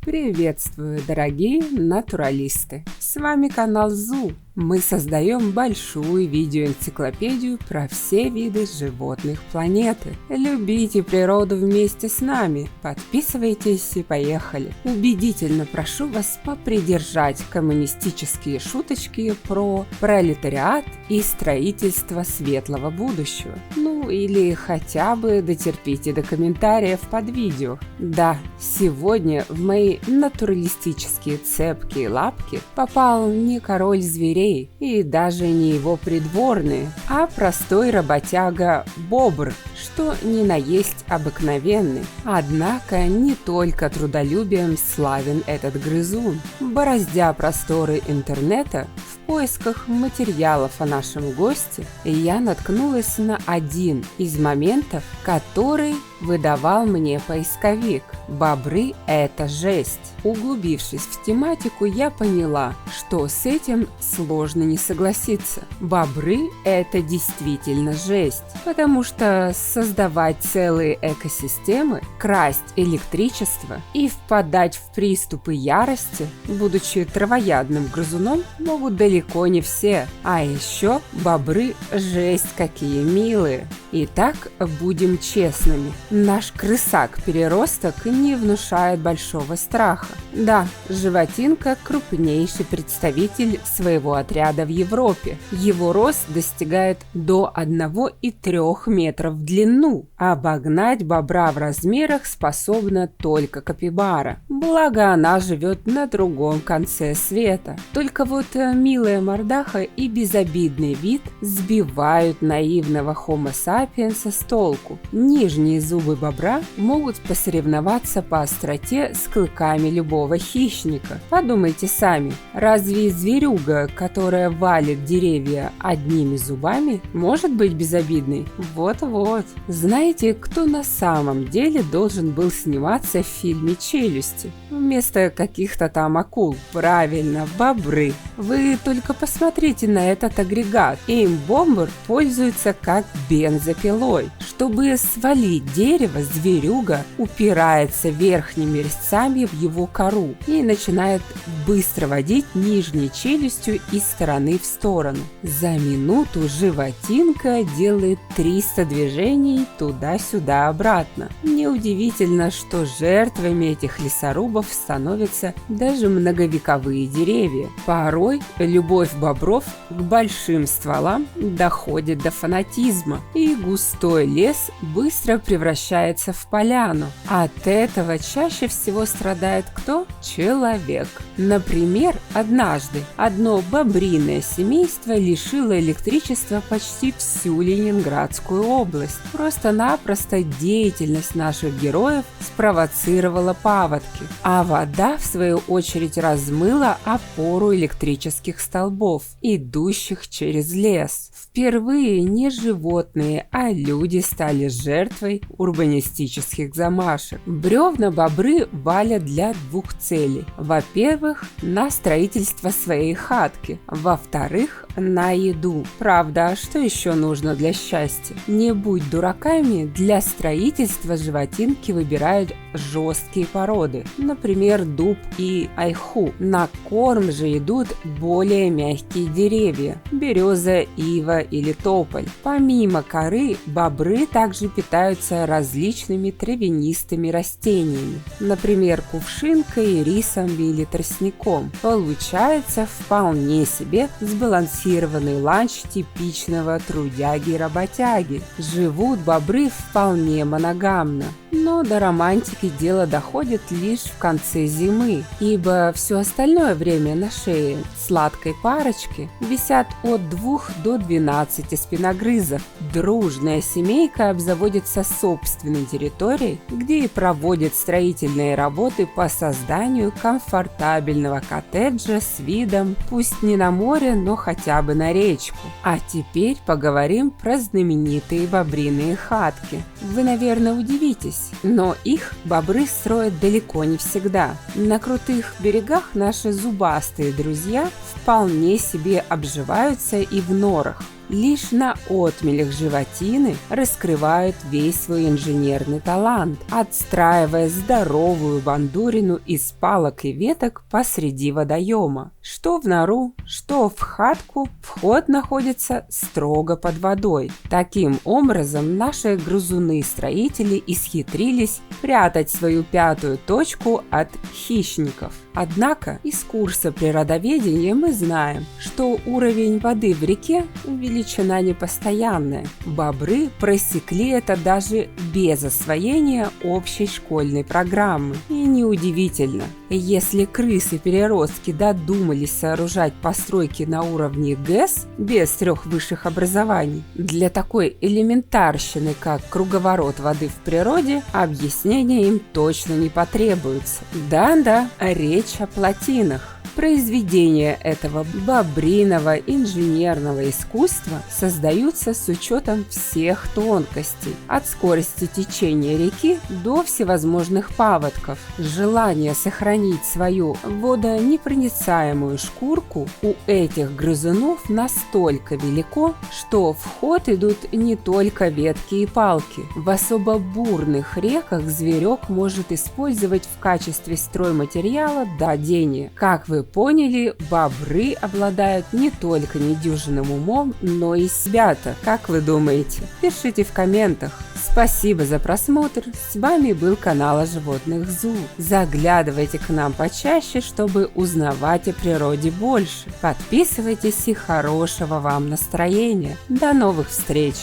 Приветствую, дорогие натуралисты! С вами канал ЗУ. Мы создаем большую видеоэнциклопедию про все виды животных планеты. Любите природу вместе с нами. Подписывайтесь и поехали. Убедительно прошу вас попридержать коммунистические шуточки про пролетариат и строительство светлого будущего. Ну или хотя бы дотерпите до комментариев под видео. Да, сегодня в мои натуралистические цепкие лапки попал не король зверей и даже не его придворные, а простой работяга бобр, что ни на есть обыкновенный. Однако не только трудолюбием славен этот грызун. Бороздя просторы интернета в поисках материалов о нашем госте, я наткнулась на один из моментов, который выдавал мне поисковик. Бобры – это жесть. Углубившись в тематику, я поняла, что с этим сложно не согласиться. Бобры – это действительно жесть, потому что создавать целые экосистемы, красть электричество и впадать в приступы ярости, будучи травоядным грызуном, могут далеко не все. А еще бобры – жесть какие милые. Итак, будем честными. Наш крысак-переросток не внушает большого страха. Да, животинка – крупнейший представитель своего отряда в Европе. Его рост достигает до 1,3 метров в длину. Обогнать бобра в размерах способна только капибара. Благо, она живет на другом конце света. Только вот милая мордаха и безобидный вид сбивают наивного Homo sapiens с толку. Нижние зубы бобра могут посоревноваться по остроте с клыками любого хищника. Подумайте сами, разве зверюга, которая валит деревья одними зубами, может быть безобидной? Вот-вот. Знаете, кто на самом деле должен был сниматься в фильме «Челюсти» вместо каких-то там акул? Правильно, бобры. Вы только посмотрите на этот агрегат. Им бобр пользуется как бензопилой. Чтобы свалить дерево, зверюга упирается верхними резцами в его кору и начинает быстро водить нижней челюстью из стороны в сторону. За минуту животинка делает 300 движений туда-сюда обратно. Неудивительно, что жертвами этих лесорубов становятся даже многовековые деревья. Порой любовь бобров к большим стволам доходит до фанатизма, и густой лес быстро превращается в поляну. От этого чаще всего страдает кто? Человек. Например, однажды одно бобриное семейство лишило электричества почти всю Ленинградскую область. Просто-напросто деятельность наших героев спровоцировала паводки, а вода, в свою очередь, размыла опору электрических столбов, идущих через лес. Впервые не животные, а люди стали жертвой урбанистических замашек. Бревна бобры валят для двух целей. Во-первых, на строительство своей хатки. Во-вторых, на еду. Правда, что еще нужно для счастья? Не будь дураками, для строительства животинки выбирают жесткие породы, например, дуб и ольху. На корм же идут более мягкие деревья – береза, ива или тополь. Помимо коры, бобры также питаются различными травянистыми растениями, например, кувшинкой, рисом или тростником. Получается вполне себе сбалансированный ланч типичного трудяги-работяги. Живут бобры вполне моногамно. Но до романтики дело доходит лишь в конце зимы, ибо все остальное время на шее сладкой парочки висят от 2 до 12 спиногрызов. Дружная семейка обзаводится собственной территорией, где и проводит строительные работы по созданию комфортабельного коттеджа с видом, пусть не на море, но хотя бы на речку. А теперь поговорим про знаменитые бобриные хатки. Вы, наверное, удивитесь, но их бобры строят далеко не всегда. На крутых берегах наши зубастые друзья вполне себе обживаются и в норах. лишь на отмелях животины раскрывают весь свой инженерный талант, отстраивая здоровую бандурину из палок и веток посреди водоема. Что в нору, что в хатку, вход находится строго под водой. Таким образом, наши грызуны-строители исхитрились прятать свою пятую точку от хищников. Однако из курса природоведения мы знаем, что уровень воды в реке – величина непостоянная. Бобры просекли это даже без освоения общей школьной программы. И неудивительно, если крысы-переростки додумались сооружать постройки на уровне ГЭС без 3 высших образований, для такой элементарщины, как круговорот воды в природе, объяснения им точно не потребуется. Да-да, речь о плотинах. Произведения этого бобриного инженерного искусства создаются с учетом всех тонкостей, от скорости течения реки до всевозможных паводков. Желание сохранить свою водонепроницаемую шкурку у этих грызунов настолько велико, что в ход идут не только ветки и палки. В особо бурных реках зверек может использовать в качестве стройматериала дадение. Как вы поняли, бобры обладают не только недюжинным умом, но и свято. Как вы думаете? Пишите в комментах. Спасибо за просмотр. С вами был канал о животных ЗУ. Заглядывайте к нам почаще, чтобы узнавать о природе больше. Подписывайтесь и хорошего вам настроения. До новых встреч!